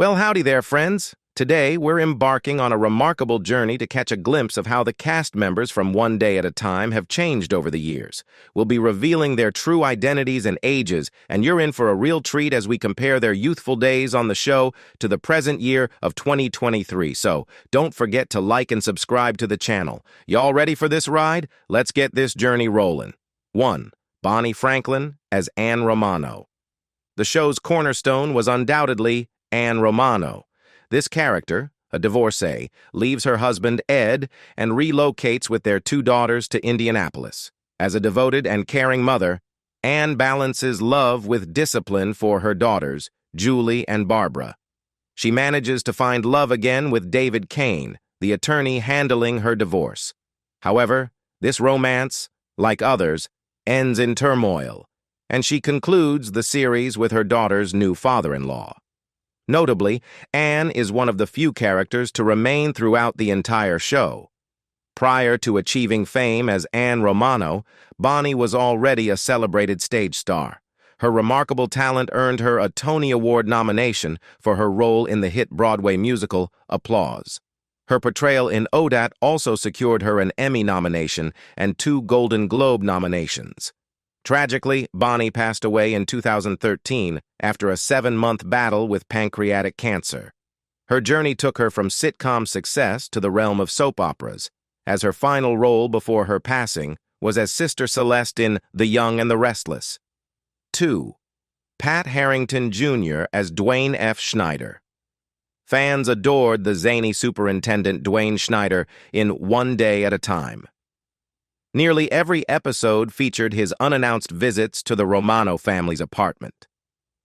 Well, howdy there, friends. Today, we're embarking on a remarkable journey to catch a glimpse of how the cast members from One Day at a Time have changed over the years. We'll be revealing their true identities and ages, and you're in for a real treat as we compare their youthful days on the show to the present year of 2023. So, don't forget to like and subscribe to the channel. Y'all ready for this ride? Let's get this journey rolling. 1. Bonnie Franklin as Anne Romano. The show's cornerstone was undoubtedly Anne Romano. This character, a divorcee, leaves her husband, Ed, and relocates with their 2 daughters to Indianapolis. As a devoted and caring mother, Anne balances love with discipline for her daughters, Julie and Barbara. She manages to find love again with David Kane, the attorney handling her divorce. However, this romance, like others, ends in turmoil, and she concludes the series with her daughter's new father-in-law. Notably, Anne is one of the few characters to remain throughout the entire show. Prior to achieving fame as Anne Romano, Bonnie was already a celebrated stage star. Her remarkable talent earned her a Tony Award nomination for her role in the hit Broadway musical Applause. Her portrayal in ODAT also secured her an Emmy nomination and 2 Golden Globe nominations. Tragically, Bonnie passed away in 2013 after a 7-month battle with pancreatic cancer. Her journey took her from sitcom success to the realm of soap operas, as her final role before her passing was as Sister Celeste in The Young and the Restless. 2. Pat Harrington Jr. as Dwayne F. Schneider. Fans adored the zany superintendent Dwayne Schneider in One Day at a Time. Nearly every episode featured his unannounced visits to the Romano family's apartment.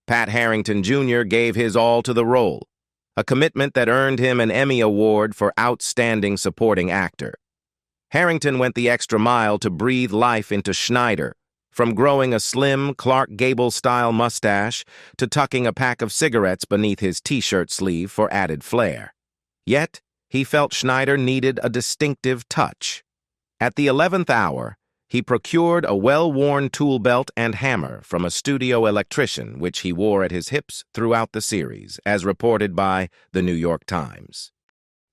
Pat Harrington Jr. gave his all to the role, a commitment that earned him an Emmy Award for Outstanding Supporting Actor. Harrington went the extra mile to breathe life into Schneider, from growing a slim Clark Gable-style mustache to tucking a pack of cigarettes beneath his t-shirt sleeve for added flair. Yet, he felt Schneider needed a distinctive touch. At the 11th hour, he procured a well-worn tool belt and hammer from a studio electrician, which he wore at his hips throughout the series, as reported by the New York Times.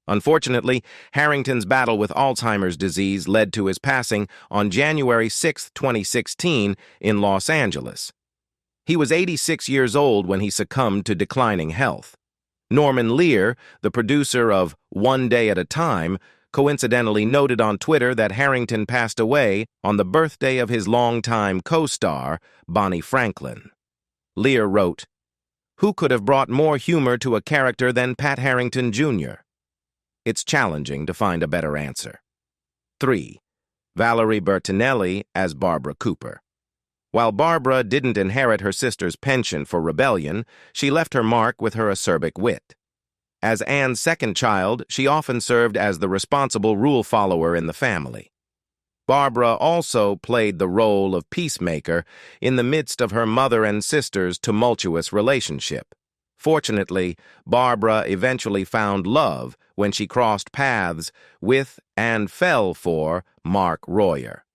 Unfortunately, Harrington's battle with Alzheimer's disease led to his passing on January 6, 2016, in Los Angeles. He was 86 years old when he succumbed to declining health. Norman Lear, the producer of One Day at a Time, coincidentally noted on Twitter that Harrington passed away on the birthday of his longtime co-star, Bonnie Franklin. Lear wrote, "Who could have brought more humor to a character than Pat Harrington Jr.? It's challenging to find a better answer." 3. Valerie Bertinelli as Barbara Cooper. While Barbara didn't inherit her sister's penchant for rebellion, she left her mark with her acerbic wit. As Anne's second child, she often served as the responsible rule follower in the family. Barbara also played the role of peacemaker in the midst of her mother and sister's tumultuous relationship. Fortunately, Barbara eventually found love when she crossed paths with and fell for Mark Royer.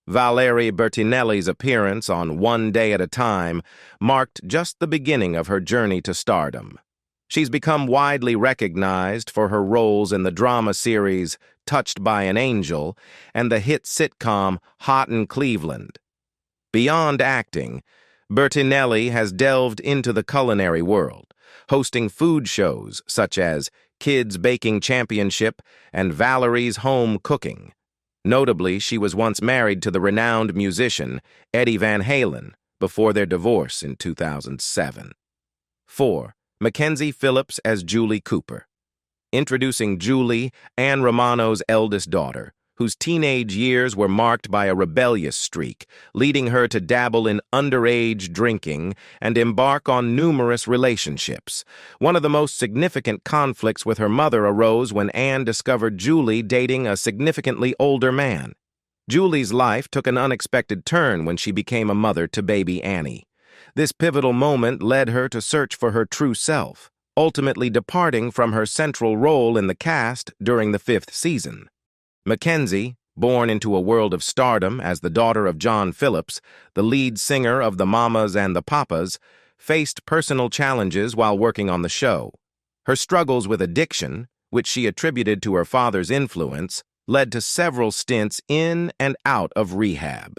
Valerie Bertinelli's appearance on One Day at a Time marked just the beginning of her journey to stardom. She's become widely recognized for her roles in the drama series Touched by an Angel and the hit sitcom Hot in Cleveland. Beyond acting, Bertinelli has delved into the culinary world, hosting food shows such as Kids Baking Championship and Valerie's Home Cooking. Notably, she was once married to the renowned musician Eddie Van Halen before their divorce in 2007. 4. McKenzie Phillips as Julie Cooper. Introducing Julie, Anne Romano's eldest daughter, whose teenage years were marked by a rebellious streak, leading her to dabble in underage drinking and embark on numerous relationships. One of the most significant conflicts with her mother arose when Anne discovered Julie dating a significantly older man. Julie's life took an unexpected turn when she became a mother to baby Annie. This pivotal moment led her to search for her true self, ultimately departing from her central role in the cast during the 5th season. McKenzie, born into a world of stardom as the daughter of John Phillips, the lead singer of the Mamas and the Papas, faced personal challenges while working on the show. Her struggles with addiction, which she attributed to her father's influence, led to several stints in and out of rehab.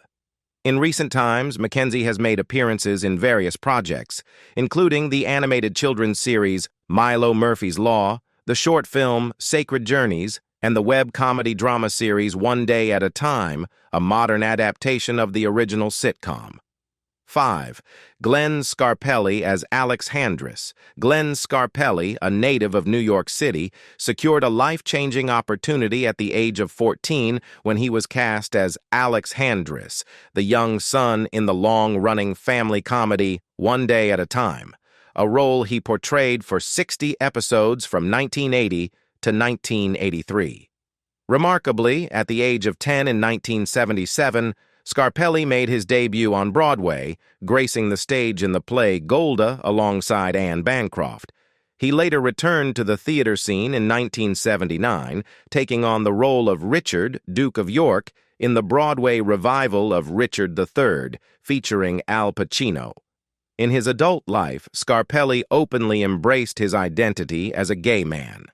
In recent times, McKenzie has made appearances in various projects, including the animated children's series Milo Murphy's Law, the short film Sacred Journeys, and the web comedy drama series One Day at a Time, a modern adaptation of the original sitcom. 5. Glenn Scarpelli as Alex Handress. Glenn Scarpelli, a native of New York City, secured a life-changing opportunity at the age of 14 when he was cast as Alex Handress, the young son in the long-running family comedy One Day at a Time, a role he portrayed for 60 episodes from 1980 to 1983. Remarkably, at the age of 10 in 1977, Scarpelli made his debut on Broadway, gracing the stage in the play Golda alongside Anne Bancroft. He later returned to the theater scene in 1979, taking on the role of Richard, Duke of York, in the Broadway revival of Richard III, featuring Al Pacino. In his adult life, Scarpelli openly embraced his identity as a gay man.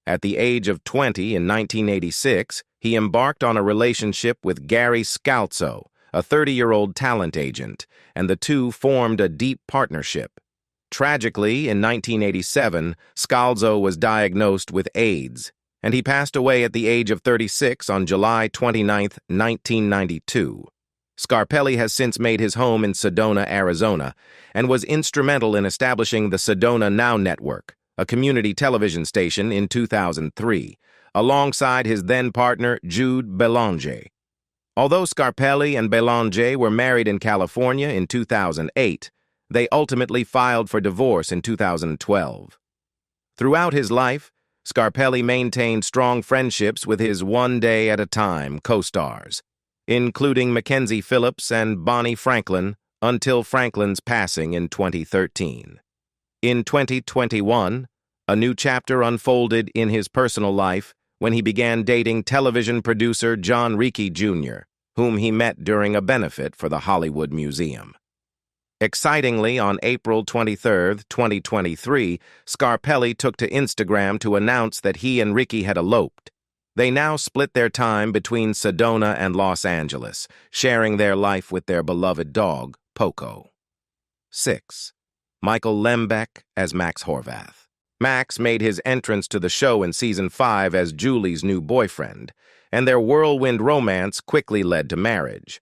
At the age of 20 in 1986, he embarked on a relationship with Gary Scalzo, a 30-year-old talent agent, and the two formed a deep partnership. Tragically, in 1987, Scalzo was diagnosed with AIDS, and he passed away at the age of 36 on July 29, 1992. Scarpelli has since made his home in Sedona, Arizona, and was instrumental in establishing the Sedona Now Network, a community television station, in 2003, alongside his then-partner Jude Belanger. Although Scarpelli and Belanger were married in California in 2008, they ultimately filed for divorce in 2012. Throughout his life, Scarpelli maintained strong friendships with his One Day at a Time co-stars, including McKenzie Phillips and Bonnie Franklin, until Franklin's passing in 2013. In 2021, a new chapter unfolded in his personal life when he began dating television producer John Rifkin Jr., whom he met during a benefit for the Hollywood Museum. Excitingly, on April 23, 2023, Scarpelli took to Instagram to announce that he and Rifkin had eloped. They now split their time between Sedona and Los Angeles, sharing their life with their beloved dog, Poco. 6. Michael Lbeck as Max Horvath. Max made his entrance to the show in Season 5 as Julie's new boyfriend, and their whirlwind romance quickly led to marriage.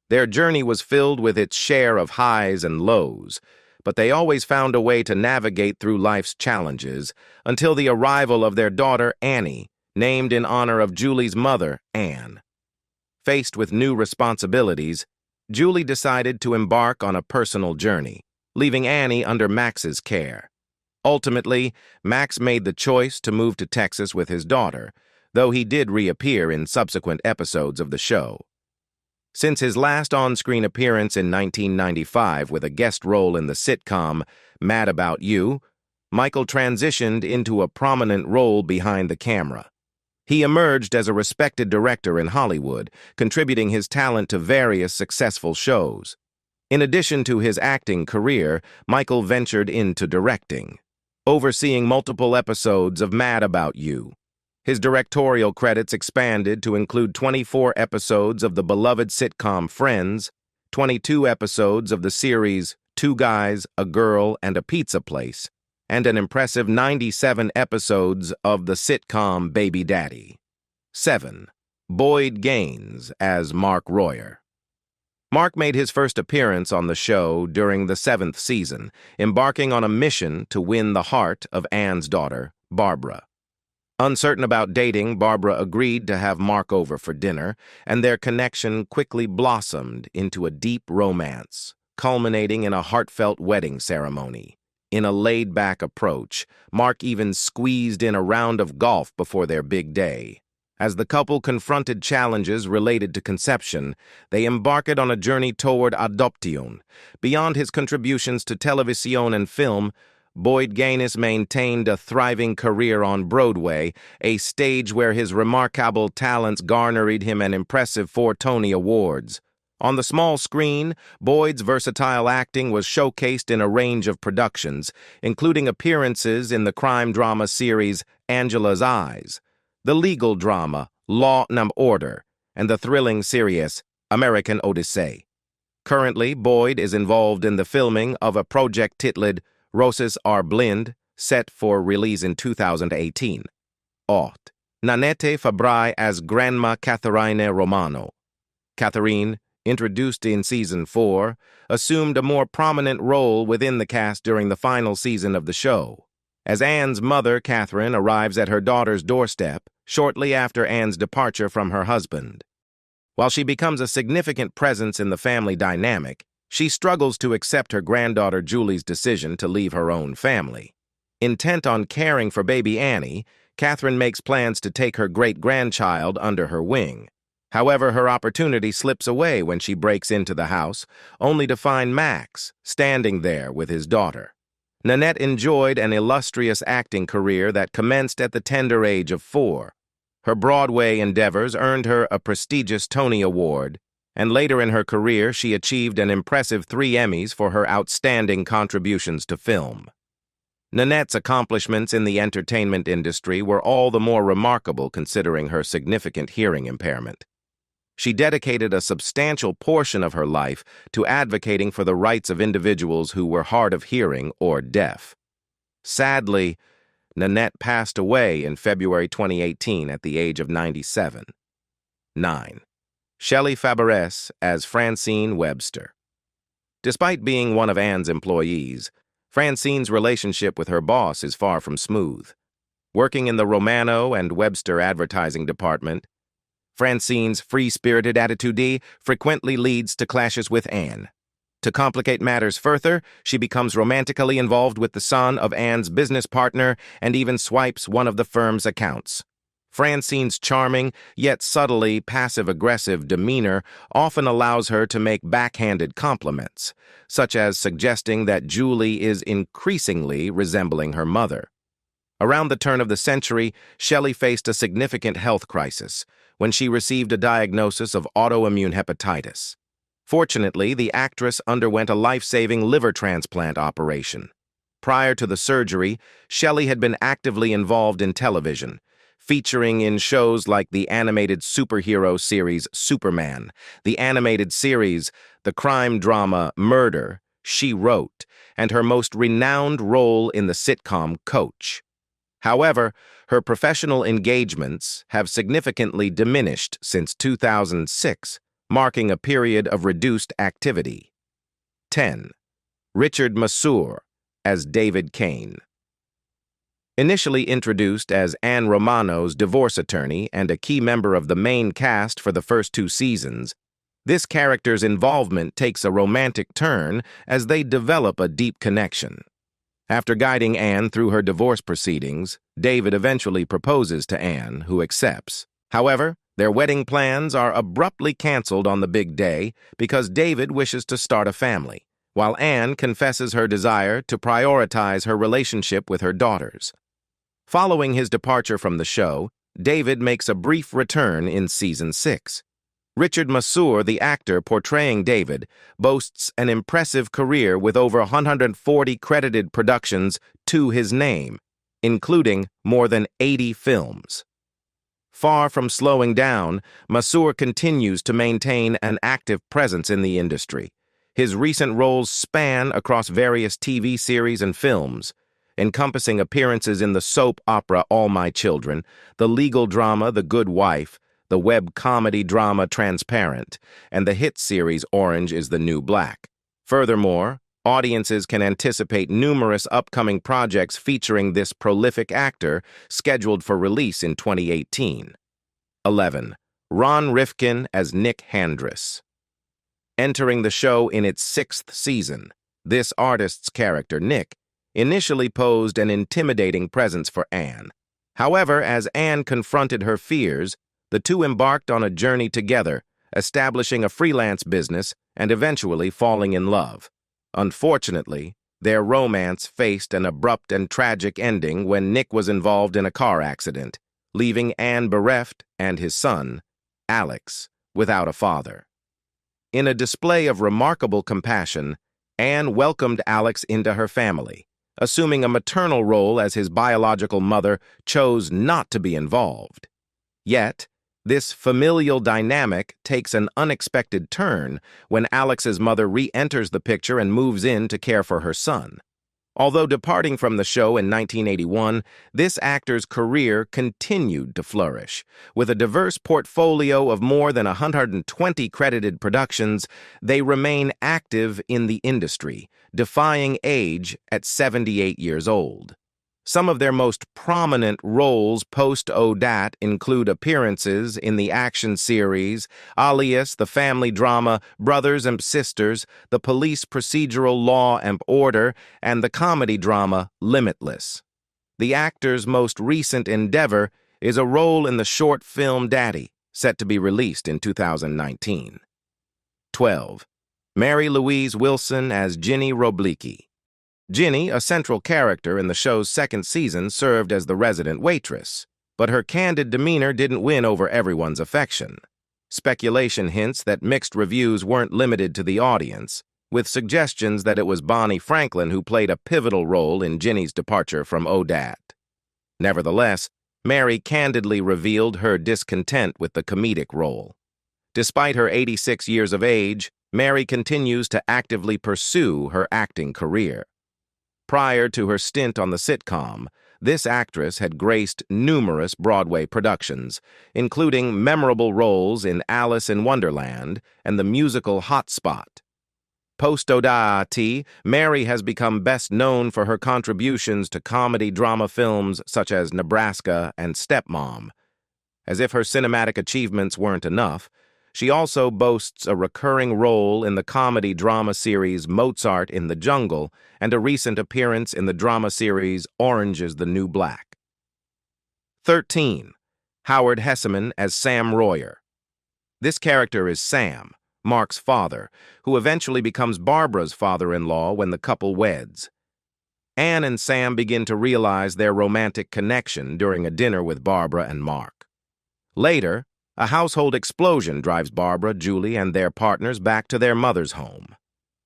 Their journey was filled with its share of highs and lows, but they always found a way to navigate through life's challenges until the arrival of their daughter, Annie, named in honor of Julie's mother, Anne. Faced with new responsibilities, Julie decided to embark on a personal journey, leaving Annie under Max's care. Ultimately, Max made the choice to move to Texas with his daughter, though he did reappear in subsequent episodes of the show. Since his last on-screen appearance in 1995 with a guest role in the sitcom Mad About You, Michael transitioned into a prominent role behind the camera. He emerged as a respected director in Hollywood, contributing his talent to various successful shows. In addition to his acting career, Michael ventured into directing, overseeing multiple episodes of Mad About You. His directorial credits expanded to include 24 episodes of the beloved sitcom Friends, 22 episodes of the series Two Guys, a Girl, and a Pizza Place, and an impressive 97 episodes of the sitcom Baby Daddy. 7. Boyd Gaines as Mark Royer. Mark made his first appearance on the show during the 7th season, embarking on a mission to win the heart of Anne's daughter, Barbara. Uncertain about dating, Barbara agreed to have Mark over for dinner, and their connection quickly blossomed into a deep romance, culminating in a heartfelt wedding ceremony. In a laid-back approach, Mark even squeezed in a round of golf before their big day. As the couple confronted challenges related to conception, they embarked on a journey toward adoption. Beyond his contributions to television and film, Boyd Gaines maintained a thriving career on Broadway, a stage where his remarkable talents garnered him an impressive 4 Tony Awards. On the small screen, Boyd's versatile acting was showcased in a range of productions, including appearances in the crime drama series Angela's Eyes, the legal drama Law and Order, and the thrilling series American Odyssey. Currently, Boyd is involved in the filming of a project titled Roses Are Blind, set for release in 2018. Nanette Fabra as Grandma Catherine Romano. Catherine, introduced in Season 4, assumed a more prominent role within the cast during the final season of the show. As Anne's mother, Catherine, arrives at her daughter's doorstep shortly after Anne's departure from her husband. While she becomes a significant presence in the family dynamic, she struggles to accept her granddaughter Julie's decision to leave her own family. Intent on caring for baby Annie, Catherine makes plans to take her great-grandchild under her wing. However, her opportunity slips away when she breaks into the house, only to find Max standing there with his daughter. Nanette enjoyed an illustrious acting career that commenced at the tender age of 4. Her Broadway endeavors earned her a prestigious Tony Award, and later in her career she achieved an impressive 3 Emmys for her outstanding contributions to film. Nanette's accomplishments in the entertainment industry were all the more remarkable considering her significant hearing impairment. She dedicated a substantial portion of her life to advocating for the rights of individuals who were hard of hearing or deaf. Sadly, Nanette passed away in February 2018 at the age of 97. 9. Shelly Fabra as Francine Webster. Despite being one of Anne's employees, Francine's relationship with her boss is far from smooth. Working in the Romano and Webster advertising department, Francine's free-spirited attitude frequently leads to clashes with Anne. To complicate matters further, she becomes romantically involved with the son of Anne's business partner and even swipes one of the firm's accounts. Francine's charming, yet subtly passive-aggressive demeanor often allows her to make backhanded compliments, such as suggesting that Julie is increasingly resembling her mother. Around the turn of the century, Shelly faced a significant health crisis when she received a diagnosis of autoimmune hepatitis. Fortunately, the actress underwent a life-saving liver transplant operation. Prior to the surgery, Shelly had been actively involved in television, featuring in shows like the animated superhero series Superman, the animated series, the crime drama Murder, She Wrote, and her most renowned role in the sitcom Coach. However, her professional engagements have significantly diminished since 2006, marking a period of reduced activity. 10. Richard Mour as David Kane. Initially introduced as Anne Romano's divorce attorney and a key member of the main cast for the first 2 seasons, this character's involvement takes a romantic turn as they develop a deep connection. After guiding Anne through her divorce proceedings, David eventually proposes to Anne, who accepts. However, their wedding plans are abruptly canceled on the big day because David wishes to start a family, while Anne confesses her desire to prioritize her relationship with her daughters. Following his departure from the show, David makes a brief return in Season 6. Richard Mour, the actor portraying David, boasts an impressive career with over 140 credited productions to his name, including more than 80 films. Far from slowing down, Mour continues to maintain an active presence in the industry. His recent roles span across various TV series and films, encompassing appearances in the soap opera All My Children, the legal drama The Good Wife, the web comedy drama Transparent, and the hit series Orange is the New Black. Furthermore, audiences can anticipate numerous upcoming projects featuring this prolific actor scheduled for release in 2018. 11. Ron Rifkin as Nick Handress. Entering the show in its 6th season, this artist's character, Nick, initially posed an intimidating presence for Anne. However, as Anne confronted her fears, the two embarked on a journey together, establishing a freelance business and eventually falling in love. Unfortunately, their romance faced an abrupt and tragic ending when Nick was involved in a car accident, leaving Anne bereft and his son, Alex, without a father. In a display of remarkable compassion, Anne welcomed Alex into her family, assuming a maternal role as his biological mother chose not to be involved. Yet, this familial dynamic takes an unexpected turn when Alex's mother re-enters the picture and moves in to care for her son. Although departing from the show in 1981, this actor's career continued to flourish. With a diverse portfolio of more than 120 credited productions, they remain active in the industry, defying age at 78 years old. Some of their most prominent roles post-ODAT include appearances in the action series Alias, the family drama Brothers and Sisters, the police procedural Law and Order, and the comedy drama Limitless. The actor's most recent endeavor is a role in the short film Daddy, set to be released in 2019. 12. Mary Louise Wilson as Ginny Roblicki. Ginny, a central character in the show's second season, served as the resident waitress, but her candid demeanor didn't win over everyone's affection. Speculation hints that mixed reviews weren't limited to the audience, with suggestions that it was Bonnie Franklin who played a pivotal role in Ginny's departure from ODAT. Nevertheless, Mary candidly revealed her discontent with the comedic role. Despite her 86 years of age, Mary continues to actively pursue her acting career. Prior to her stint on the sitcom, this actress had graced numerous Broadway productions, including memorable roles in Alice in Wonderland and the musical Hot Spot. Post-ODAT, Mary has become best known for her contributions to comedy drama films such as Nebraska and Stepmom. As if her cinematic achievements weren't enough, she also boasts a recurring role in the comedy drama series Mozart in the Jungle and a recent appearance in the drama series Orange is the New Black. 13. Howard Hessman as Sam Royer. This character is Sam, Mark's father, who eventually becomes Barbara's father-in-law when the couple weds. Anne and Sam begin to realize their romantic connection during a dinner with Barbara and Mark. Later, a household explosion drives Barbara, Julie, and their partners back to their mother's home.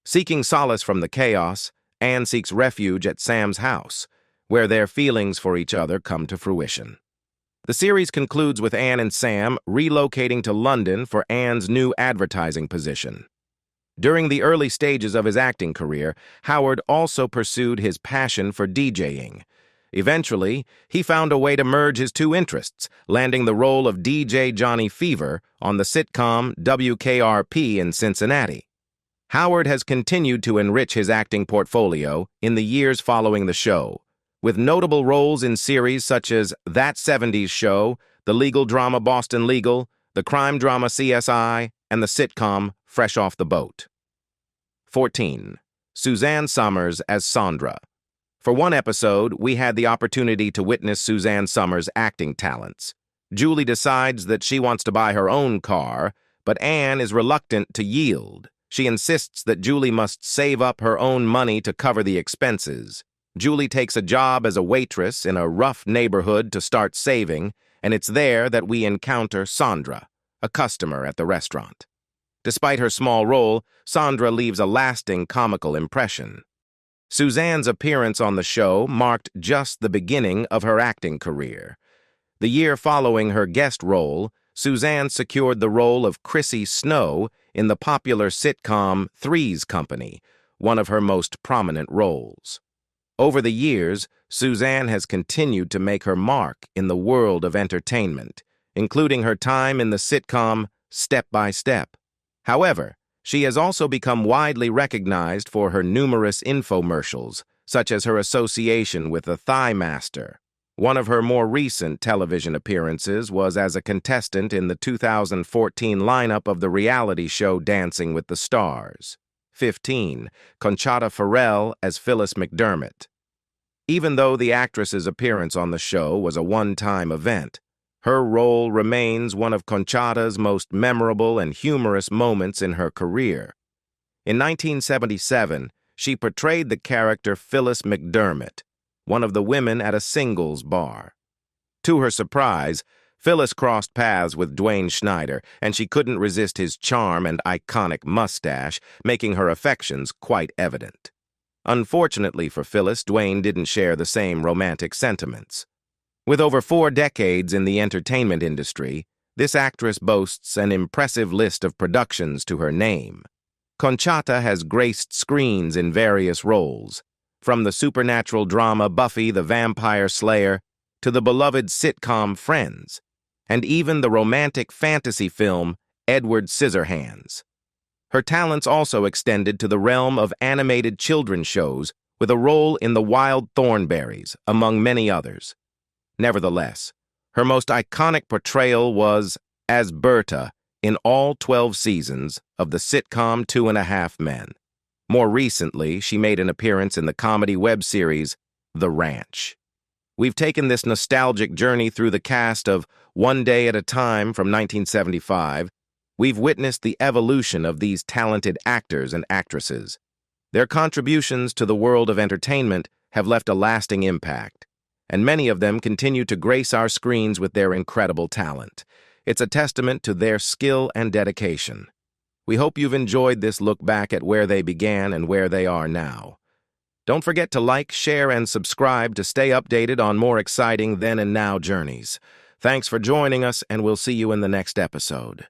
Seeking solace from the chaos, Anne seeks refuge at Sam's house, where their feelings for each other come to fruition. The series concludes with Anne and Sam relocating to London for Anne's new advertising position. During the early stages of his acting career, Howard also pursued his passion for DJing. Eventually, he found a way to merge his two interests, landing the role of DJ Johnny Fever on the sitcom WKRP in Cincinnati. Howard has continued to enrich his acting portfolio in the years following the show, with notable roles in series such as That 70s Show, the legal drama Boston Legal, the crime drama CSI, and the sitcom Fresh Off the Boat. 14. Suzanne Summers as Sandra. For one episode, we had the opportunity to witness Suzanne Summers' acting talents. Julie decides that she wants to buy her own car, but Anne is reluctant to yield. She insists that Julie must save up her own money to cover the expenses. Julie takes a job as a waitress in a rough neighborhood to start saving, and it's there that we encounter Sandra, a customer at the restaurant. Despite her small role, Sandra leaves a lasting comical impression. Suzanne's appearance on the show marked just the beginning of her acting career. The year following her guest role, Suzanne secured the role of Chrissy Snow in the popular sitcom Three's Company, one of her most prominent roles. Over the years, Suzanne has continued to make her mark in the world of entertainment, including her time in the sitcom Step by Step. However, she has also become widely recognized for her numerous infomercials, such as her association with the Thigh Master. One of her more recent television appearances was as a contestant in the 2014 lineup of the reality show Dancing with the Stars. 15. Konata Farel as Phyllis McDermott. Even though the actress's appearance on the show was a one-time event, her role remains one of Konata's most memorable and humorous moments in her career. In 1977, she portrayed the character Phyllis McDermott, one of the women at a singles bar. To her surprise, Phyllis crossed paths with Dwayne Schneider, and she couldn't resist his charm and iconic mustache, making her affections quite evident. Unfortunately for Phyllis, Dwayne didn't share the same romantic sentiments. With over 4 decades in the entertainment industry, this actress boasts an impressive list of productions to her name. Konata has graced screens in various roles, from the supernatural drama Buffy the Vampire Slayer to the beloved sitcom Friends, and even the romantic fantasy film Edward Scissorhands. Her talents also extended to the realm of animated children's shows, with a role in The Wild Thornberrys, among many others. Nevertheless, her most iconic portrayal was as Berta in all 12 seasons of the sitcom 2.5 Men. More recently, she made an appearance in the comedy web series The Ranch. We've taken this nostalgic journey through the cast of One Day at a Time from 1975. We've witnessed the evolution of these talented actors and actresses. Their contributions to the world of entertainment have left a lasting impact, and many of them continue to grace our screens with their incredible talent. It's a testament to their skill and dedication. We hope you've enjoyed this look back at where they began and where they are now. Don't forget to like, share, and subscribe to stay updated on more exciting then and now journeys. Thanks for joining us, and we'll see you in the next episode.